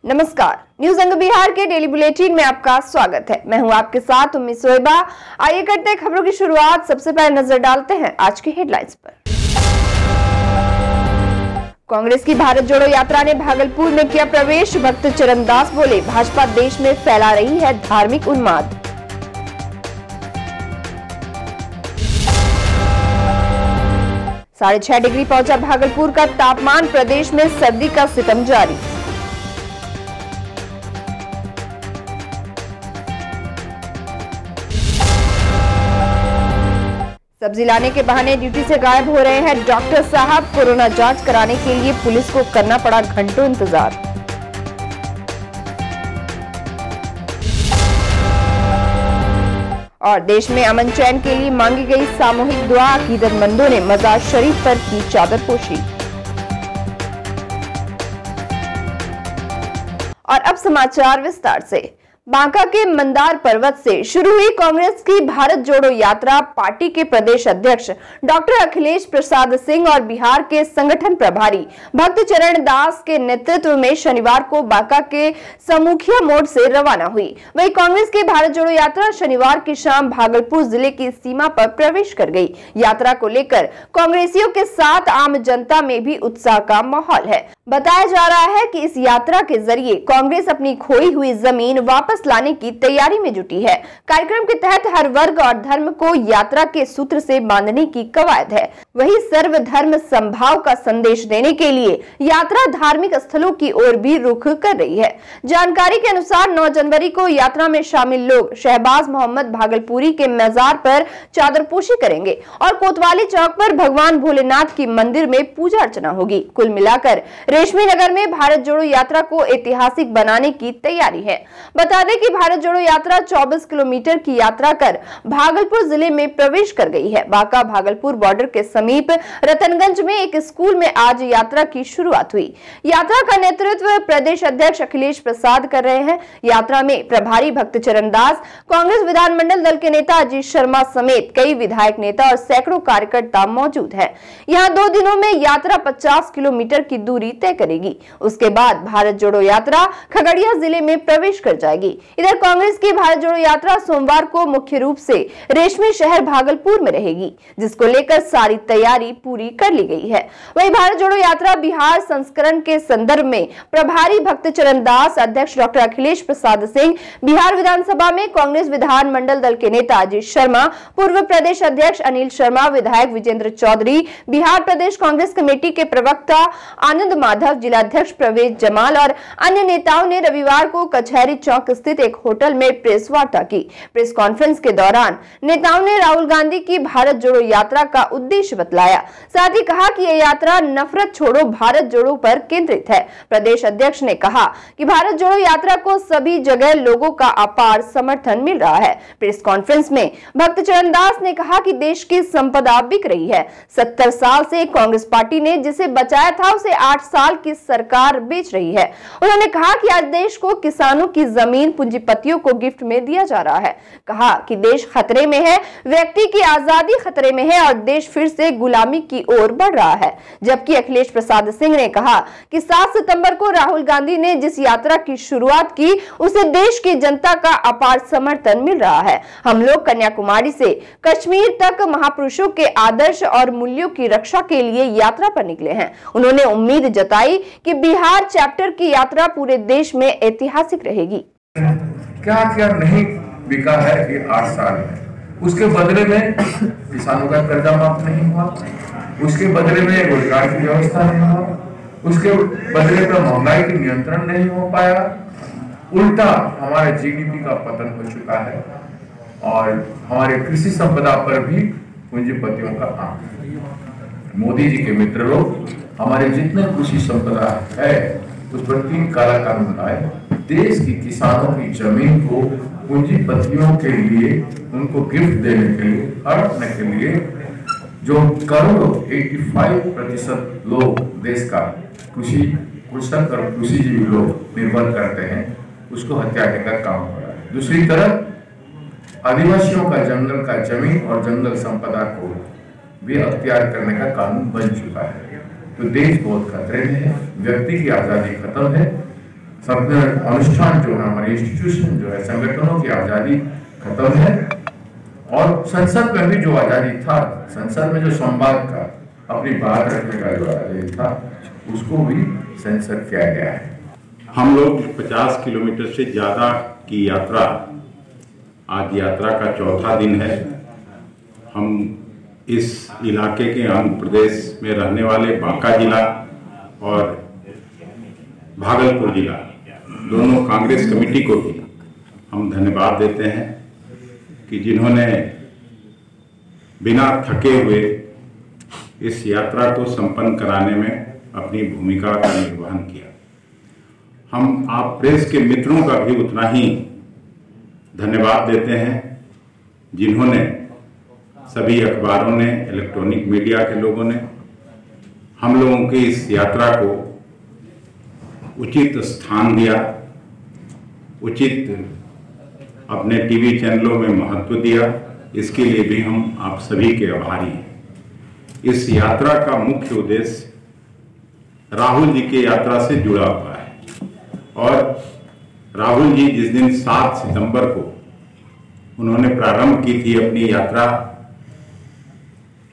नमस्कार, न्यूज अंग बिहार के डेली बुलेटिन में आपका स्वागत है। मैं हूं आपके साथ उम्मीद सोएबा। आइए करते हैं खबरों की शुरुआत। सबसे पहले नजर डालते हैं आज की हेडलाइंस पर। कांग्रेस की भारत जोड़ो यात्रा ने भागलपुर में किया प्रवेश। भक्त चरणदास बोले, भाजपा देश में फैला रही है धार्मिक उन्माद। साढ़े 6 डिग्री पहुंचा भागलपुर का तापमान। प्रदेश में सर्दी का सितम जारी। सब्जी लाने के बहाने ड्यूटी से गायब हो रहे हैं डॉक्टर साहब। कोरोना जांच कराने के लिए पुलिस को करना पड़ा घंटों इंतजार। और देश में अमन चैन के लिए मांगी गई सामूहिक दुआ। अकीदतमंदों ने मजार शरीफ पर की चादरपोशी। और अब समाचार विस्तार से। बांका के मंदार पर्वत से शुरू हुई कांग्रेस की भारत जोड़ो यात्रा पार्टी के प्रदेश अध्यक्ष डॉक्टर अखिलेश प्रसाद सिंह और बिहार के संगठन प्रभारी भक्त चरण दास के नेतृत्व में शनिवार को बांका के समूखिया मोड़ से रवाना हुई। वहीं कांग्रेस की भारत जोड़ो यात्रा शनिवार की शाम भागलपुर जिले की सीमा पर प्रवेश कर गई। यात्रा को लेकर कांग्रेसियों के साथ आम जनता में भी उत्साह का माहौल है। बताया जा रहा है कि इस यात्रा के जरिए कांग्रेस अपनी खोई हुई जमीन वापस लाने की तैयारी में जुटी है। कार्यक्रम के तहत हर वर्ग और धर्म को यात्रा के सूत्र से बांधने की कवायद है। वहीं सर्वधर्म समभाव का संदेश देने के लिए यात्रा धार्मिक स्थलों की ओर भी रुख कर रही है। जानकारी के अनुसार 9 जनवरी को यात्रा में शामिल लोग शहबाज मोहम्मद भागलपुरी के मजार पर चादरपोशी करेंगे और कोतवाली चौक पर भगवान भोलेनाथ की मंदिर में पूजा अर्चना होगी। कुल मिलाकर रेशमी नगर में भारत जोड़ो यात्रा को ऐतिहासिक बनाने की तैयारी है। बता दें कि भारत जोड़ो यात्रा 24 किलोमीटर की यात्रा कर भागलपुर जिले में प्रवेश कर गई है। बांका भागलपुर बॉर्डर के समीप रतनगंज में एक स्कूल में आज यात्रा की शुरुआत हुई। यात्रा का नेतृत्व प्रदेश अध्यक्ष अखिलेश प्रसाद कर रहे हैं। यात्रा में प्रभारी भक्त चरणदास, कांग्रेस विधानमंडल दल के नेता अजीत शर्मा समेत कई विधायक नेता और सैकड़ों कार्यकर्ता मौजूद है। यहाँ 2 दिनों में यात्रा 50 किलोमीटर की दूरी तय करेगी। उसके बाद भारत जोड़ो यात्रा खगड़िया जिले में प्रवेश कर जाएगी। इधर कांग्रेस की भारत जोड़ो यात्रा सोमवार को मुख्य रूप से रेशमी शहर भागलपुर में रहेगी, जिसको लेकर सारी तैयारी पूरी कर ली गई है। वहीं भारत जोड़ो यात्रा बिहार संस्करण के संदर्भ में प्रभारी भक्त चरणदास, अध्यक्ष डॉक्टर अखिलेश प्रसाद सिंह, बिहार विधानसभा में कांग्रेस विधानमंडल दल के नेता अजीत शर्मा, पूर्व प्रदेश अध्यक्ष अनिल शर्मा, विधायक विजेंद्र चौधरी, बिहार प्रदेश कांग्रेस कमेटी के प्रवक्ता आनंद माधव, जिलाध्यक्ष प्रवेश जमाल और अन्य नेताओं ने रविवार को कचहरी चौक स्थित एक होटल में प्रेस वार्ता की। प्रेस कॉन्फ्रेंस के दौरान नेताओं ने राहुल गांधी की भारत जोड़ो यात्रा का उद्देश्य बतलाया। साथ ही कहा कि यह यात्रा नफरत छोड़ो भारत जोड़ो पर केंद्रित है। प्रदेश अध्यक्ष ने कहा कि भारत जोड़ो यात्रा को सभी जगह लोगों का अपार समर्थन मिल रहा है। प्रेस कॉन्फ्रेंस में भक्त चरणदास ने कहा कि देश की संपदा बिक रही है। 70 साल से कांग्रेस पार्टी ने जिसे बचाया था उसे 8 साल की सरकार बेच रही है। उन्होंने कहा कि आज देश को किसानों की जमीन पूंजीपतियों को गिफ्ट में दिया जा रहा है। कहा कि देश खतरे में है, व्यक्ति की आजादी खतरे में है और देश फिर से गुलामी की ओर बढ़ रहा है। जबकि अखिलेश प्रसाद सिंह ने कहा कि 7 सितंबर को राहुल गांधी ने जिस यात्रा की शुरुआत की उसे देश की जनता का अपार समर्थन मिल रहा है। हम लोग कन्याकुमारी से कश्मीर तक महापुरुषों के आदर्श और मूल्यों की रक्षा के लिए यात्रा पर निकले हैं। उन्होंने उम्मीद जताई कि बिहार चैप्टर की यात्रा पूरे देश में ऐतिहासिक रहेगी। क्या क्या नहीं बिका है ये 8 साल में। उसके बदले में किसानों का कर्जा माफ नहीं हुआ, उसके बदले में रोजगार की व्यवस्था नहीं हुआ, उसके बदले में महंगाई की नियंत्रण नहीं हो पाया। उल्टा हमारे जीडीपी का पतन हो चुका है और हमारे कृषि संपदा पर भी पूंजीपतियों का आंख। मोदी जी के मित्र लोग हमारे जितने कृषि संपदा है उस पर 3 काला कानून लाए। देश की किसानों की जमीन को पूंजीपतियों के लिए उनको गिफ्ट देने के लिए, हड़पने के लिए जो करोड़ों 85% लोग देश का कृषि कृषक और कृषिजीवी लोग निर्भर करते हैं, उसको हत्याने का काम हो रहा है। दूसरी तरफ आदिवासियों का जंगल का जमीन और जंगल संपदा को भी अख्तियार करने का कानून बन चुका है। तो देश बहुत खतरे में है, व्यक्ति की आजादी खत्म है, सत्य अनुष्ठान जो है, हमारे इंस्टीट्यूशन जो है, संगठनों की आजादी खत्म है। और संसद में भी जो आजादी था, संसद में जो संवाद का, अपनी बात रखने का जो आजादी था, उसको भी सेंसर किया गया है। हम लोग 50 किलोमीटर से ज्यादा की यात्रा, आज यात्रा का चौथा दिन है। हम इस इलाके के आंध्र प्रदेश में रहने वाले बांका जिला और भागलपुर जिला दोनों कांग्रेस कमेटी को भी हम धन्यवाद देते हैं कि जिन्होंने बिना थके हुए इस यात्रा को संपन्न कराने में अपनी भूमिका का निर्वहन किया। हम आप प्रेस के मित्रों का भी उतना ही धन्यवाद देते हैं जिन्होंने, सभी अखबारों ने, इलेक्ट्रॉनिक मीडिया के लोगों ने हम लोगों की इस यात्रा को उचित स्थान दिया, उचित अपने टीवी चैनलों में महत्व दिया। इसके लिए भी हम आप सभी के आभारी हैं। इस यात्रा का मुख्य उद्देश्य राहुल जी की यात्रा से जुड़ा हुआ है और राहुल जी जिस दिन 7 सितंबर को उन्होंने प्रारंभ की थी अपनी यात्रा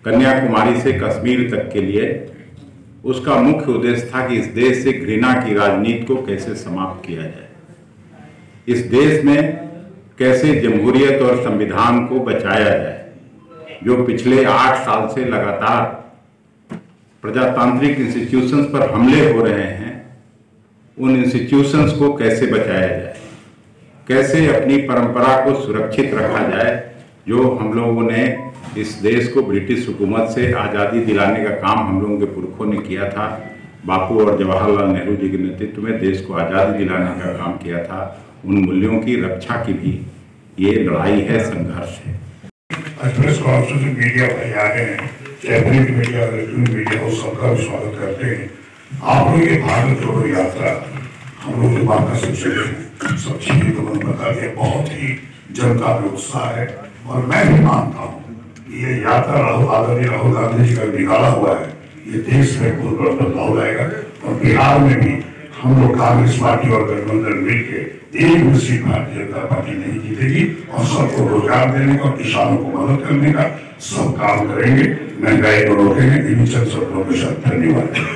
कन्याकुमारी से कश्मीर तक के लिए, उसका मुख्य उद्देश्य था कि इस देश से घृणा की राजनीति को कैसे समाप्त किया जाए, इस देश में कैसे जमहूरियत और संविधान को बचाया जाए। जो पिछले 8 साल से लगातार प्रजातांत्रिक इंस्टीट्यूशंस पर हमले हो रहे हैं, उन इंस्टीट्यूशंस को कैसे बचाया जाए, कैसे अपनी परंपरा को सुरक्षित रखा जाए। जो हम लोगों ने इस देश को ब्रिटिश हुकूमत से आज़ादी दिलाने का काम हम लोगों के पुरखों ने किया था, बापू और जवाहरलाल नेहरू जी के नेतृत्व में देश को आज़ादी दिलाने का काम किया था, उन मूल्यों की रक्षा की भी ये लड़ाई है, संघर्ष है। प्रेस कॉन्फ्रेंस में मीडिया भाई आ गए हैं, चाहे प्रिंट मीडिया, इलेक्ट्रॉनिक मीडिया, वो सबका भी स्वागत करते हैं। आप लोग ये भारत जोड़ो यात्रा हम लोग के बात का सब चीजें तो मैंने बता दिया, बहुत ही जनता में उत्साह है और मैं भी मानता हूँ ये यात्रा राहुल गांधी जी का निकाला हुआ है, ये देश में बहुत बड़ा बदलाव लाएगा। और बिहार में भी हम लोग कांग्रेस पार्टी और गठबंधन मिलकर एक भी सीट भारतीय जनता पार्टी नहीं जीतेगी और सबको रोजगार देने का और किसानों को मदद करने का सब काम करेंगे, महंगाई को रोकेंगे। इन शब्दों के साथ धन्यवाद।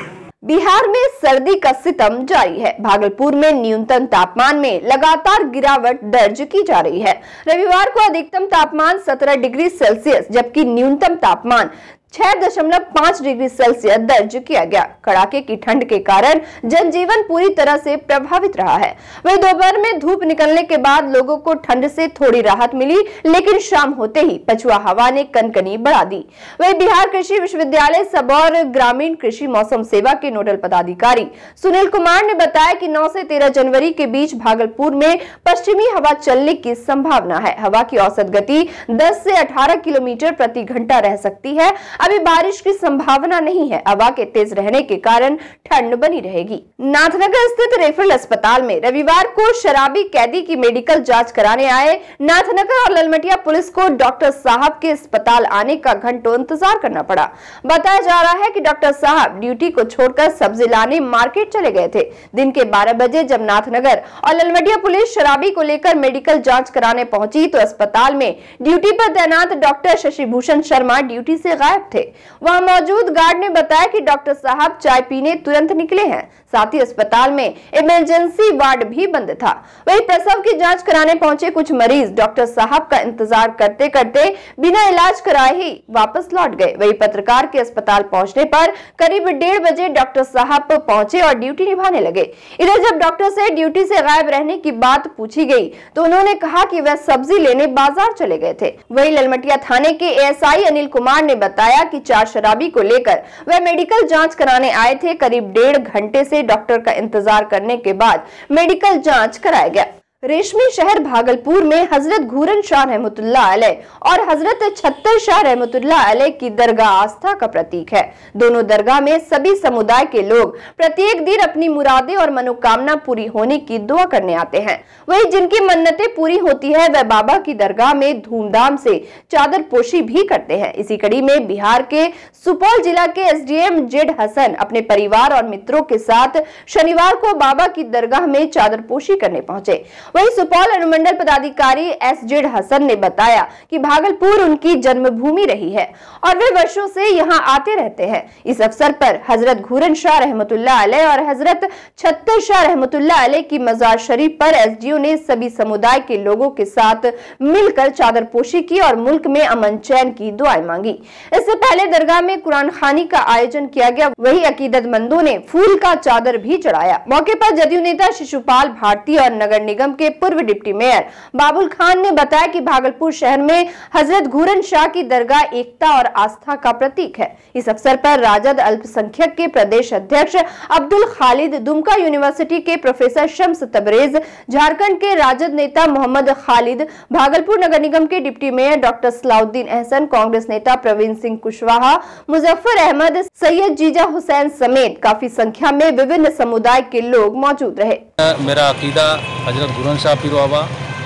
बिहार में सर्दी का सितम जारी है। भागलपुर में न्यूनतम तापमान में लगातार गिरावट दर्ज की जा रही है। रविवार को अधिकतम तापमान 17 डिग्री सेल्सियस जबकि न्यूनतम तापमान 6.5 डिग्री सेल्सियस दर्ज किया गया। कड़ाके की ठंड के कारण जनजीवन पूरी तरह से प्रभावित रहा है। वहीं दोपहर में धूप निकलने के बाद लोगों को ठंड से थोड़ी राहत मिली, लेकिन शाम होते ही पछुआ हवा ने कनकनी बढ़ा दी। वहीं बिहार कृषि विश्वविद्यालय सबौर ग्रामीण कृषि मौसम सेवा के नोडल पदाधिकारी सुनील कुमार ने बताया कि 9 से 13 जनवरी के बीच भागलपुर में पश्चिमी हवा चलने की संभावना है। हवा की औसत गति 10 से 18 किलोमीटर प्रति घंटा रह सकती है। अभी बारिश की संभावना नहीं है। हवा के तेज रहने के कारण ठंड बनी रहेगी। नाथनगर स्थित रेफरल अस्पताल में रविवार को शराबी कैदी की मेडिकल जांच कराने आए नाथनगर और ललमटिया पुलिस को डॉक्टर साहब के अस्पताल आने का घंटों इंतजार करना पड़ा। बताया जा रहा है कि डॉक्टर साहब ड्यूटी को छोड़कर सब्जी लाने मार्केट चले गए थे। दिन के 12 बजे जब नाथनगर और ललमटिया पुलिस शराबी को लेकर मेडिकल जांच कराने पहुंची तो अस्पताल में ड्यूटी पर तैनात डॉक्टर शशिभूषण शर्मा ड्यूटी से गायब थे। वहां मौजूद गार्ड ने बताया कि डॉक्टर साहब चाय पीने तुरंत निकले हैं। साथ ही अस्पताल में इमरजेंसी वार्ड भी बंद था। वहीं प्रसव की जांच कराने पहुंचे कुछ मरीज डॉक्टर साहब का इंतजार करते करते बिना इलाज कराए ही वापस लौट गए। वहीं पत्रकार के अस्पताल पहुंचने पर करीब 1:30 बजे डॉक्टर साहब पहुंचे और ड्यूटी निभाने लगे। इधर जब डॉक्टर से ड्यूटी से गायब रहने की बात पूछी गई तो उन्होंने कहा कि वह सब्जी लेने बाजार चले गए थे। वहीं ललमटिया थाने के एएसआई अनिल कुमार ने बताया कि 4 शराबी को लेकर वह मेडिकल जांच कराने आए थे। करीब 1.5 घंटे से डॉक्टर का इंतजार करने के बाद मेडिकल जांच कराया गया। रेशमी शहर भागलपुर में हजरत घूरन शाह रहमतुल्लाह अलैह और हजरत छत्तर शाह रहमतुल्लाह अलैह की दरगाह आस्था का प्रतीक है। दोनों दरगाह में सभी समुदाय के लोग प्रत्येक दिन अपनी मुरादें और मनोकामना पूरी होने की दुआ करने आते हैं। वहीं जिनकी मन्नतें पूरी होती है वह बाबा की दरगाह में धूमधाम से चादर पोशी भी करते हैं। इसी कड़ी में बिहार के सुपौल जिला के एसडीएम जेड हसन अपने परिवार और मित्रों के साथ शनिवार को बाबा की दरगाह में चादर पोशी करने पहुंचे। वहीं सुपौल अनुमंडल पदाधिकारी एस जेड हसन ने बताया कि भागलपुर उनकी जन्मभूमि रही है और वे वर्षों से यहां आते रहते हैं। इस अवसर पर हजरत घूरन शाह रहमतुल्लाह अलैह और हजरत छत्तर शाह रहमतुल्लाह अलैह की मजार शरीफ पर एसडीओ ने सभी समुदाय के लोगों के साथ मिलकर चादर पोशी की और मुल्क में अमन चैन की दुआएं मांगी। इससे पहले दरगाह में कुरान खानी का आयोजन किया गया। वहीं अकीदतमंदों ने फूल का चादर भी चढ़ाया। मौके पर जदयू नेता शिशुपाल भारती और नगर निगम के पूर्व डिप्टी मेयर बाबुल खान ने बताया कि भागलपुर शहर में हजरत घूरन शाह की दरगाह एकता और आस्था का प्रतीक है। इस अवसर पर राजद अल्पसंख्यक के प्रदेश अध्यक्ष अब्दुल खालिद, दुमका यूनिवर्सिटी के प्रोफेसर शम्स तबरेज, झारखंड के राजद नेता मोहम्मद खालिद, भागलपुर नगर निगम के deputy mayor doctor Salauddin Ahsan, Congress नेता प्रवीण सिंह कुशवाहा, मुजफ्फर अहमद, सैयद जीजा हुसैन समेत काफी संख्या में विभिन्न समुदाय के लोग मौजूद रहे। मेरा अकीदा हजरत घूरन शाह पीर बाबा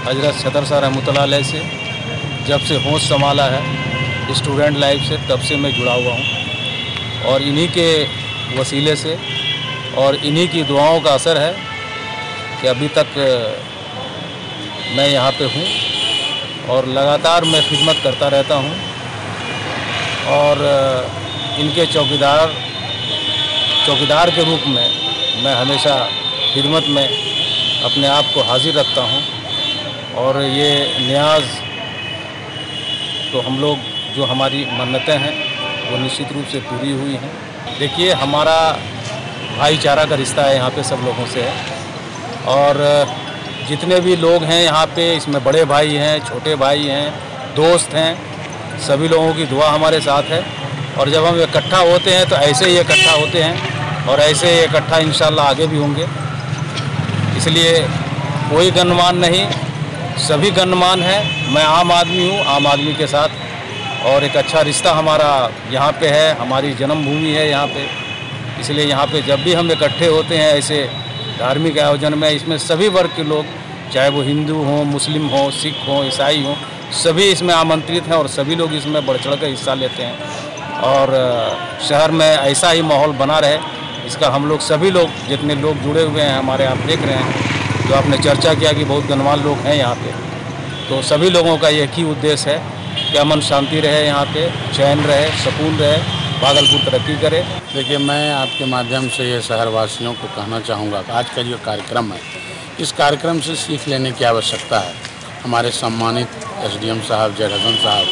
हजरत छत्तर शाह रहमतुल्लाह अलैह से जब से होश संभाला है स्टूडेंट लाइफ से, तब से मैं जुड़ा हुआ हूँ और इन्हीं के वसीले से और इन्हीं की दुआओं का असर है कि अभी तक मैं यहाँ पे हूँ और लगातार मैं खिदमत करता रहता हूँ और इनके चौकीदार के रूप में मैं हमेशा खिदमत में अपने आप को हाजिर रखता हूँ और ये न्याज तो हम लोग जो हमारी मन्नतें हैं वो निश्चित रूप से पूरी हुई हैं। देखिए, हमारा भाईचारा का रिश्ता है यहाँ पे सब लोगों से है और जितने भी लोग हैं यहाँ पे, इसमें बड़े भाई हैं, छोटे भाई हैं, दोस्त हैं, सभी लोगों की दुआ हमारे साथ है और जब हम इकट्ठा होते हैं तो ऐसे ही इकट्ठा होते हैं और ऐसे ही इकट्ठा इंशाल्लाह आगे भी होंगे। इसलिए कोई गणमान्य नहीं, सभी गणमान्य हैं। मैं आम आदमी हूँ, आम आदमी के साथ और एक अच्छा रिश्ता हमारा यहाँ पे है, हमारी जन्मभूमि है यहाँ पे। इसलिए यहाँ पे जब भी हम इकट्ठे होते हैं ऐसे धार्मिक आयोजन में, इसमें सभी वर्ग के लोग, चाहे वो हिंदू हों, मुस्लिम हों, सिख हों, ईसाई हों, सभी इसमें आमंत्रित हैं और सभी लोग इसमें बढ़ चढ़ कर हिस्सा लेते हैं और शहर में ऐसा ही माहौल बना रहे, इसका हम लोग सभी लोग जितने लोग जुड़े हुए हैं हमारे, आप देख रहे हैं जो आपने चर्चा किया कि बहुत गणमान्य लोग हैं यहाँ पे, तो सभी लोगों का एक ही उद्देश्य है कि अमन शांति रहे, यहाँ पे चैन रहे, सुकून रहे, भागलपुर तरक्की करे। देखिए, मैं आपके माध्यम से ये शहरवासियों को कहना चाहूँगा कि आज का जो कार्यक्रम है, इस कार्यक्रम से सीख लेने की आवश्यकता है। हमारे सम्मानित एसडीएम साहब जेड हसन साहब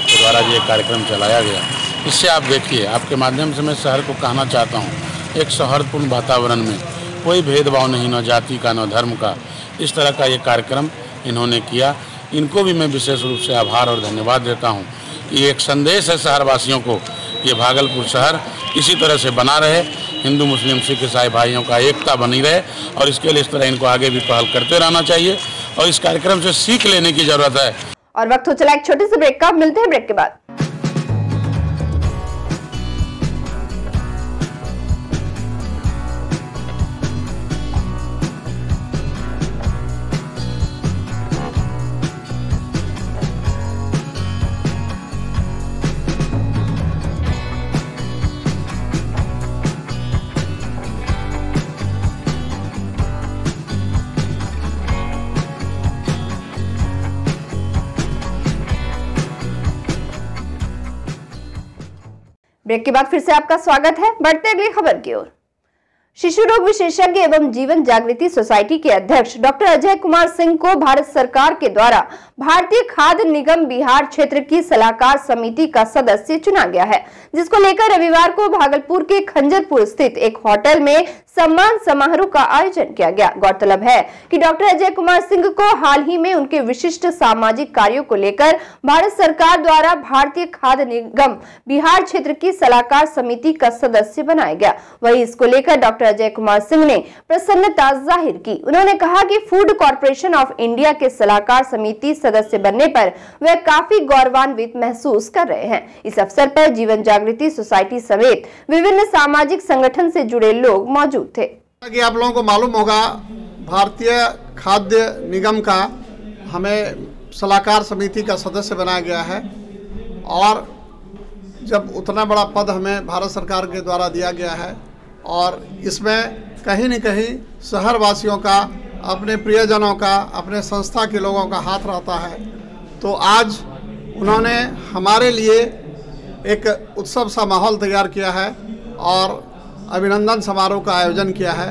के द्वारा ये कार्यक्रम चलाया गया, इससे आप देखिए, आपके माध्यम से मैं शहर को कहना चाहता हूँ, एक सौहार्दपूर्ण वातावरण में कोई भेदभाव नहीं, न जाति का न धर्म का, इस तरह का ये कार्यक्रम इन्होंने किया। इनको भी मैं विशेष रूप से आभार और धन्यवाद देता हूँ कि एक संदेश है शहरवासियों को, ये भागलपुर शहर इसी तरह से बना रहे, हिंदू मुस्लिम सिख ईसाई भाइयों का एकता बनी रहे और इसके लिए इस तरह इनको आगे भी पहल करते रहना चाहिए और इस कार्यक्रम से सीख लेने की जरूरत है। और वक्त हो चला एक छोटे से ब्रेक का, मिलते हैं ब्रेक के बाद। ब्रेक के बाद फिर से आपका स्वागत है। बढ़ते अगली खबर की ओर। शिशु रोग विशेषज्ञ एवं जीवन जागृति सोसाइटी के अध्यक्ष डॉक्टर अजय कुमार सिंह को भारत सरकार के द्वारा भारतीय खाद्य निगम बिहार क्षेत्र की सलाहकार समिति का सदस्य चुना गया है, जिसको लेकर रविवार को भागलपुर के खंजरपुर स्थित एक होटल में सम्मान समारोह का आयोजन किया गया। गौरतलब है कि डॉक्टर अजय कुमार सिंह को हाल ही में उनके विशिष्ट सामाजिक कार्यों को लेकर भारत सरकार द्वारा भारतीय खाद्य निगम बिहार क्षेत्र की सलाहकार समिति का सदस्य बनाया गया। वहीं इसको लेकर डॉक्टर अजय कुमार सिंह ने प्रसन्नता जाहिर की। उन्होंने कहा कि फूड कॉर्पोरेशन ऑफ इंडिया के सलाहकार समिति सदस्य बनने पर वे काफी गौरवान्वित महसूस कर रहे हैं। इस अवसर पर जीवन जागृति सोसाइटी समेत विभिन्न सामाजिक संगठन से जुड़े लोग मौजूद थे। कि आप लोगों को मालूम होगा, भारतीय खाद्य निगम का हमें सलाहकार समिति का सदस्य बनाया गया है और जब उतना बड़ा पद हमें भारत सरकार के द्वारा दिया गया है और इसमें कहीं न कहीं शहर वासियों का, अपने प्रियजनों का, अपने संस्था के लोगों का हाथ रहता है, तो आज उन्होंने हमारे लिए एक उत्सव सा माहौल तैयार किया है और अभिनंदन समारोह का आयोजन किया है।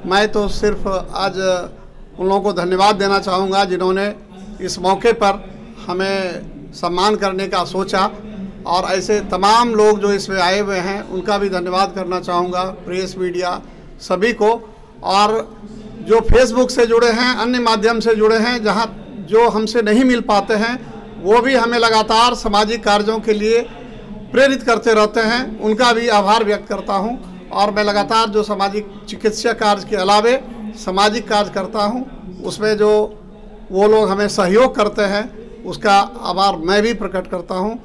मैं तो सिर्फ आज उन लोगों को धन्यवाद देना चाहूँगा जिन्होंने इस मौके पर हमें सम्मान करने का सोचा और ऐसे तमाम लोग जो इसमें आए हुए हैं उनका भी धन्यवाद करना चाहूँगा, प्रेस मीडिया सभी को, और जो फेसबुक से जुड़े हैं, अन्य माध्यम से जुड़े हैं, जहाँ जो हमसे नहीं मिल पाते हैं वो भी हमें लगातार सामाजिक कार्यों के लिए प्रेरित करते रहते हैं, उनका भी आभार व्यक्त करता हूं। और मैं लगातार जो सामाजिक चिकित्सा कार्य के अलावे सामाजिक कार्य करता हूं, उसमें जो वो लोग हमें सहयोग करते हैं उसका आभार मैं भी प्रकट करता हूं।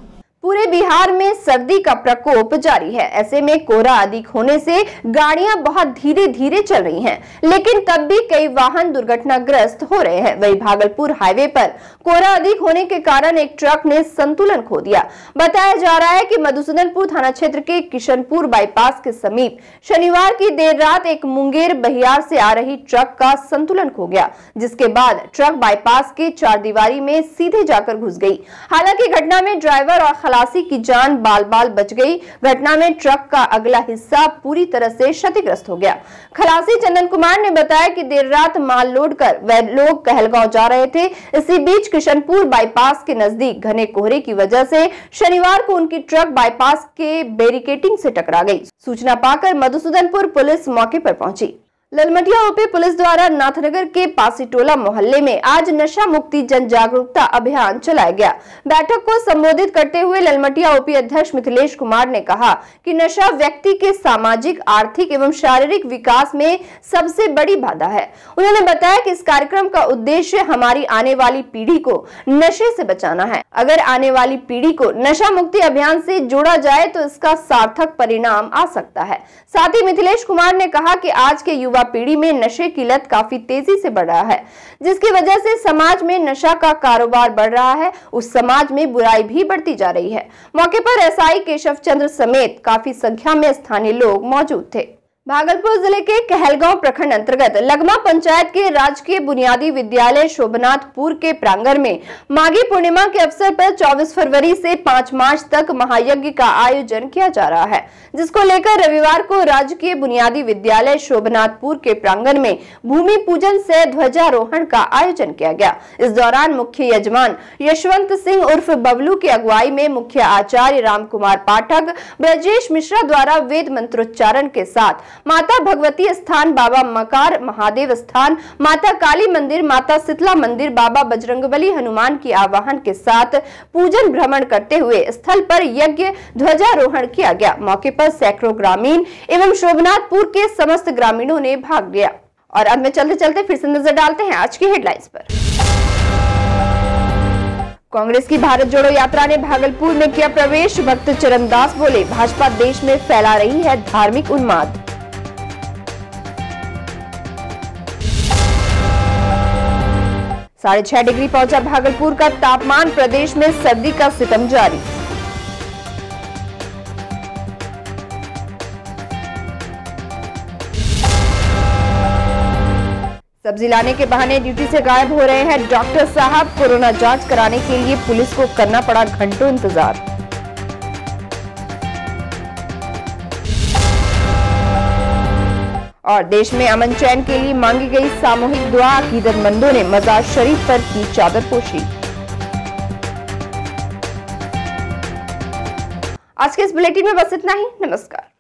पूरे बिहार में सर्दी का प्रकोप जारी है। ऐसे में कोहरा अधिक होने से गाड़ियां बहुत धीरे धीरे चल रही हैं, लेकिन तब भी कई वाहन दुर्घटनाग्रस्त हो रहे हैं। वहीं भागलपुर हाईवे पर कोहरा अधिक होने के कारण एक ट्रक ने संतुलन खो दिया। बताया जा रहा है कि मधुसूदनपुर थाना क्षेत्र के किशनपुर बाईपास के समीप शनिवार की देर रात एक मुंगेर बहियार से आ रही ट्रक का संतुलन खो गया, जिसके बाद ट्रक बाईपास के चारदीवारी में सीधे जाकर घुस गई। हालांकि घटना में ड्राइवर और खलासी की जान बाल बाल बच गई। घटना में ट्रक का अगला हिस्सा पूरी तरह से क्षतिग्रस्त हो गया। खलासी चंदन कुमार ने बताया कि देर रात माल लोड कर वे लोग कहलगांव जा रहे थे। इसी बीच किशनपुर बाईपास के नजदीक घने कोहरे की वजह से शनिवार को उनकी ट्रक बाईपास के बैरिकेडिंग से टकरा गई। सूचना पाकर मधुसूदनपुर पुलिस मौके पर पहुंची। ललमटिया ओपी पुलिस द्वारा नाथनगर के पासीटोला मोहल्ले में आज नशा मुक्ति जन जागरूकता अभियान चलाया गया। बैठक को संबोधित करते हुए ललमटिया ओपी अध्यक्ष मिथिलेश कुमार ने कहा कि नशा व्यक्ति के सामाजिक, आर्थिक एवं शारीरिक विकास में सबसे बड़ी बाधा है। उन्होंने बताया कि इस कार्यक्रम का उद्देश्य हमारी आने वाली पीढ़ी को नशे से बचाना है। अगर आने वाली पीढ़ी को नशा मुक्ति अभियान से जोड़ा जाए तो इसका सार्थक परिणाम आ सकता है। साथ ही मिथिलेश कुमार ने कहा कि आज के युवा पीढ़ी में नशे की लत काफी तेजी से बढ़ रहा है, जिसकी वजह से समाज में नशा का कारोबार बढ़ रहा है। उस समाज में बुराई भी बढ़ती जा रही है। मौके पर एसआई केशव चंद्र समेत काफी संख्या में स्थानीय लोग मौजूद थे। भागलपुर जिले के कहलगांव प्रखंड अंतर्गत लगमा पंचायत के राजकीय बुनियादी विद्यालय शोभनाथपुर के प्रांगण में माघी पूर्णिमा के अवसर पर 24 फरवरी से 5 मार्च तक महायज्ञ का आयोजन किया जा रहा है, जिसको लेकर रविवार को राजकीय बुनियादी विद्यालय शोभनाथपुर के प्रांगण में भूमि पूजन से ध्वजारोहण का आयोजन किया गया। इस दौरान मुख्य यजमान यशवंत सिंह उर्फ बबलू की अगुवाई में मुख्य आचार्य राम कुमार पाठक, ब्रजेश मिश्रा द्वारा वेद मंत्रोच्चारण के साथ माता भगवती स्थान, बाबा मकार महादेव स्थान, माता काली मंदिर, माता शीतला मंदिर, बाबा बजरंगबली हनुमान की आवाहन के साथ पूजन भ्रमण करते हुए स्थल पर यज्ञ ध्वजारोहण किया गया। मौके पर सैकड़ों ग्रामीण एवं शोभनाथपुर के समस्त ग्रामीणों ने भाग लिया। और अब में चलते चलते फिर से नजर डालते हैं आज की हेडलाइंस पर। कांग्रेस की भारत जोड़ो यात्रा ने भागलपुर में किया प्रवेश। भक्त चरणदास बोले, भाजपा देश में फैला रही है धार्मिक उन्माद। 6.5 डिग्री पहुंचा भागलपुर का तापमान। प्रदेश में सर्दी का सितम जारी। सब्जी लाने के बहाने ड्यूटी से गायब हो रहे हैं डॉक्टर साहब। कोरोना जांच कराने के लिए पुलिस को करना पड़ा घंटों इंतजार। और देश में अमन चैन के लिए मांगी गई सामूहिक दुआ। अकीदतमंदों ने मजार शरीफ पर की चादरपोशी। आज के इस बुलेटिन में बस इतना ही। नमस्कार।